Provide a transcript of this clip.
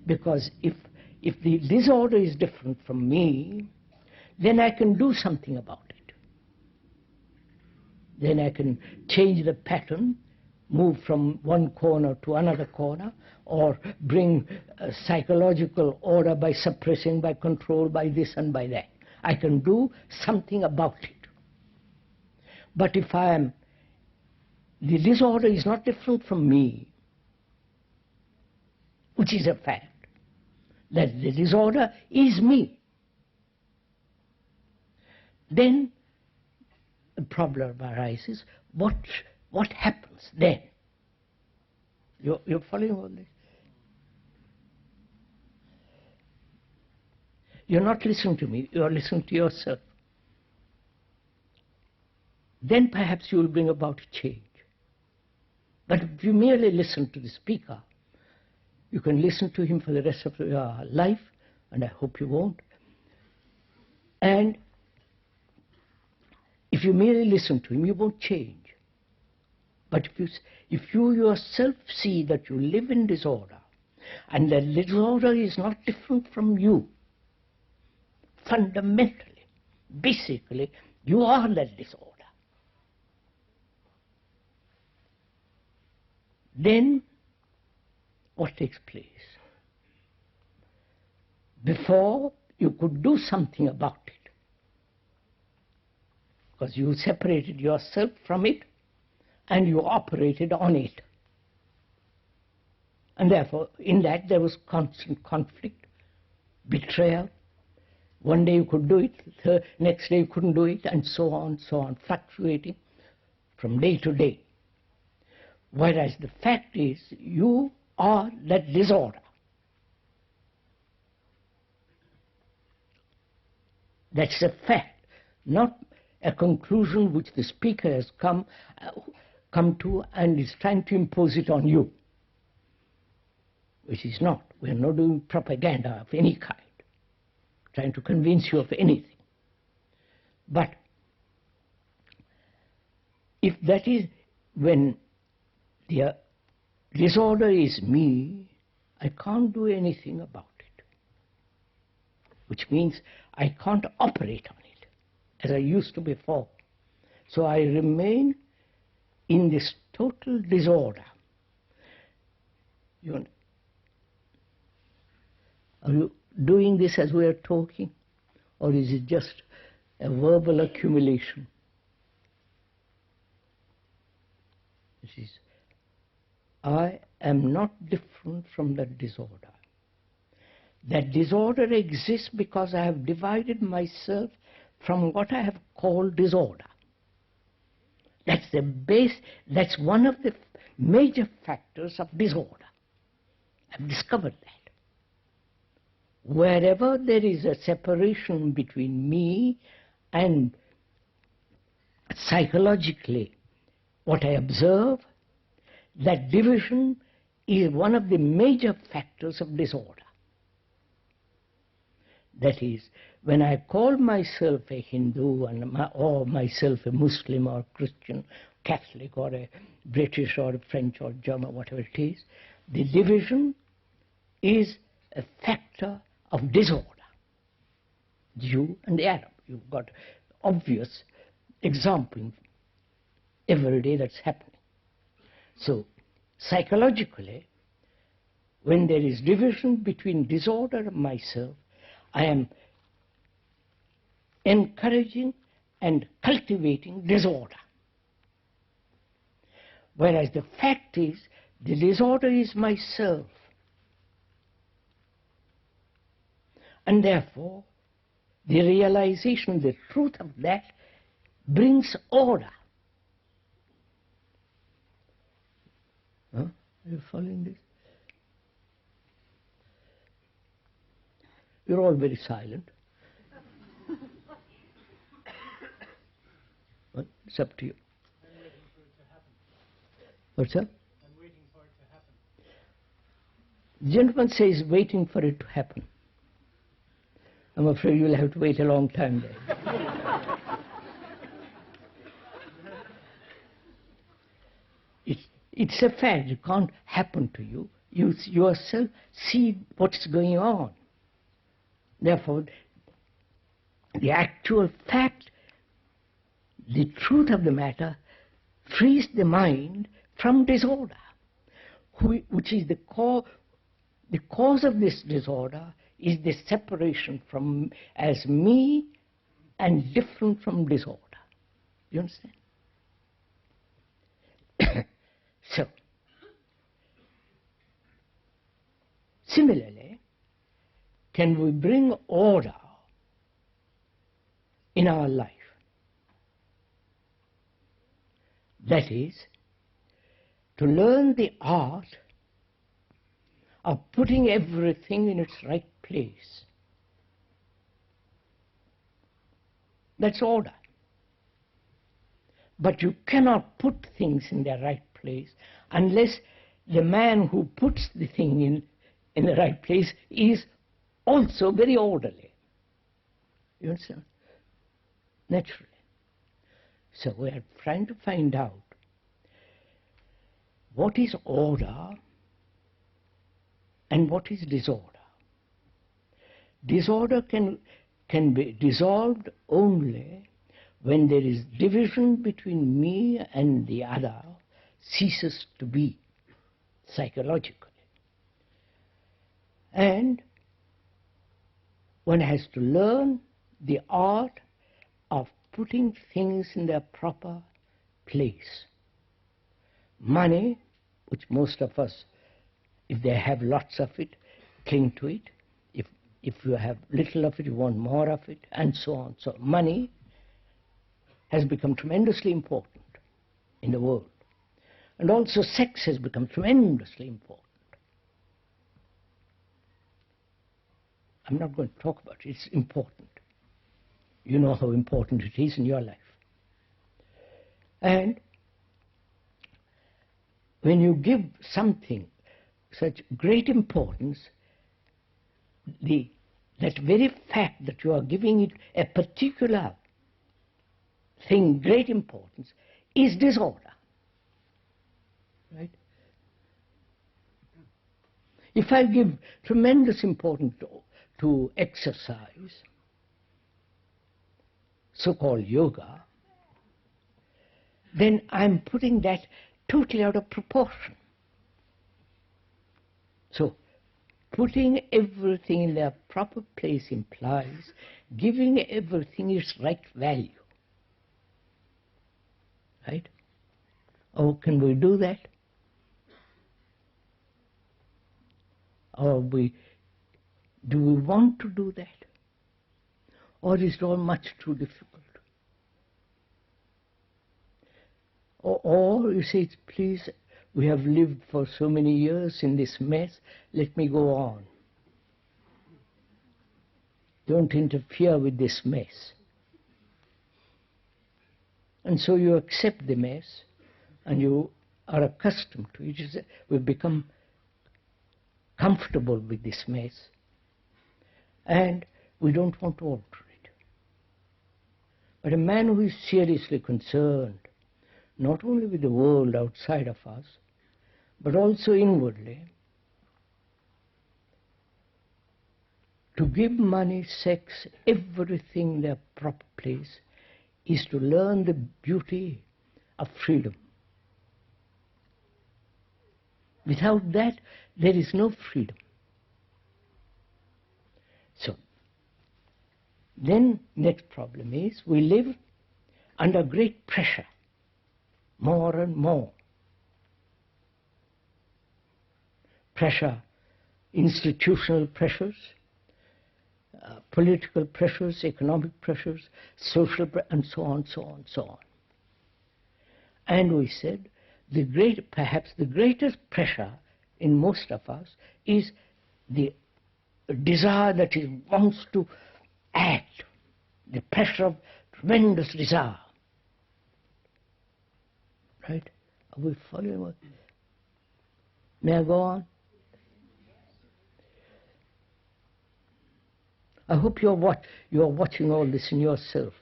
Because if the disorder is different from me, then I can do something about it. Then I can change the pattern, move from one corner to another corner, or bring psychological order by suppressing, by control, by this and by that. I can do something about it. But if the disorder is not different from me, which is a fact, that the disorder is me, then the problem arises. What happens then? You're following all this? You're not listening to me, you're listening to yourself. Then perhaps you will bring about a change. But if you merely listen to the speaker, you can listen to him for the rest of your life, and I hope you won't. And if you merely listen to him, you won't change. But if you yourself see that you live in disorder, and that disorder is not different from you, fundamentally, basically, you are that disorder, then what takes place? Before, you could do something about it, because you separated yourself from it and you operated on it. And therefore, in that there was constant conflict, betrayal. One day you could do it, the next day you couldn't do it, and so on, fluctuating from day to day. Whereas the fact is, you are that disorder. That's a fact, not a conclusion which the speaker has come to and is trying to impose it on you, which is not. We are not doing propaganda of any kind, trying to convince you of anything. But if that is when the disorder is me, I can't do anything about it, which means I can't operate on it as I used to before. So I remain in this total disorder. Are you doing this as we are talking, or is it just a verbal accumulation? It is, I am not different from that disorder. That disorder exists because I have divided myself from what I have called disorder. That's the base, that's one of the major factors of disorder. I've discovered that. Wherever there is a separation between me and psychologically what I observe, that division is one of the major factors of disorder. That is, when I call myself a Hindu or myself a Muslim or Christian, Catholic or a British or a French or German, whatever it is, the division is a factor of disorder. Jew and the Arab, you've got obvious example every day that's happening. So, psychologically, when there is division between disorder and myself, I am encouraging and cultivating disorder. Whereas the fact is, the disorder is myself. And therefore, the realization, the truth of that brings order. Huh? Are you following this? You're all very silent. Well, it's up to you. I'm waiting for it to happen. What's that? I'm waiting for it to happen. The gentleman says waiting for it to happen. I'm afraid you'll have to wait a long time there. It's a fact. It can't happen to you. You yourself see what's going on. Therefore, the actual fact, the truth of the matter, frees the mind from disorder, which is the cause. The cause of this disorder is the separation from as me and different from disorder. You understand? So, similarly, can we bring order in our life? That is, to learn the art of putting everything in its right place. That's order. But you cannot put things in their right place unless the man who puts the thing in the right place is also very orderly. You understand? Naturally. So we are trying to find out what is order and what is disorder. Disorder can be dissolved only when there is division between me and the other ceases to be psychologically. And one has to learn the art of putting things in their proper place. Money, which most of us, if they have lots of it, cling to it. If you have little of it, you want more of it, and so on. So money has become tremendously important in the world. And also sex has become tremendously important. I'm not going to talk about it. It's important. You know how important it is in your life. And when you give something such great importance, that very fact that you are giving it a particular thing, great importance, is disorder. Right? If I give tremendous importance to exercise, so-called yoga, then I'm putting that totally out of proportion. So, putting everything in their proper place implies giving everything its right value. Right? Oh, can we do that? Or do we want to do that? Or is it all much too difficult? Or you say, please, we have lived for so many years in this mess, let me go on. Don't interfere with this mess. And so you accept the mess, and you are accustomed to it. We've become comfortable with this mess, and we don't want to alter it. But a man who is seriously concerned, not only with the world outside of us, but also inwardly, to give money, sex, everything their proper place, is to learn the beauty of freedom. Without that, there is no freedom. So, then next problem is, we live under great pressure, more and more. Pressure, institutional pressures, political pressures, economic pressures, social and so on, so on, so on. And we said, perhaps the greatest pressure in most of us is the desire that it wants to act, the pressure of tremendous desire. Right? Are we following what? May I go on? I hope you're watching all this in yourself.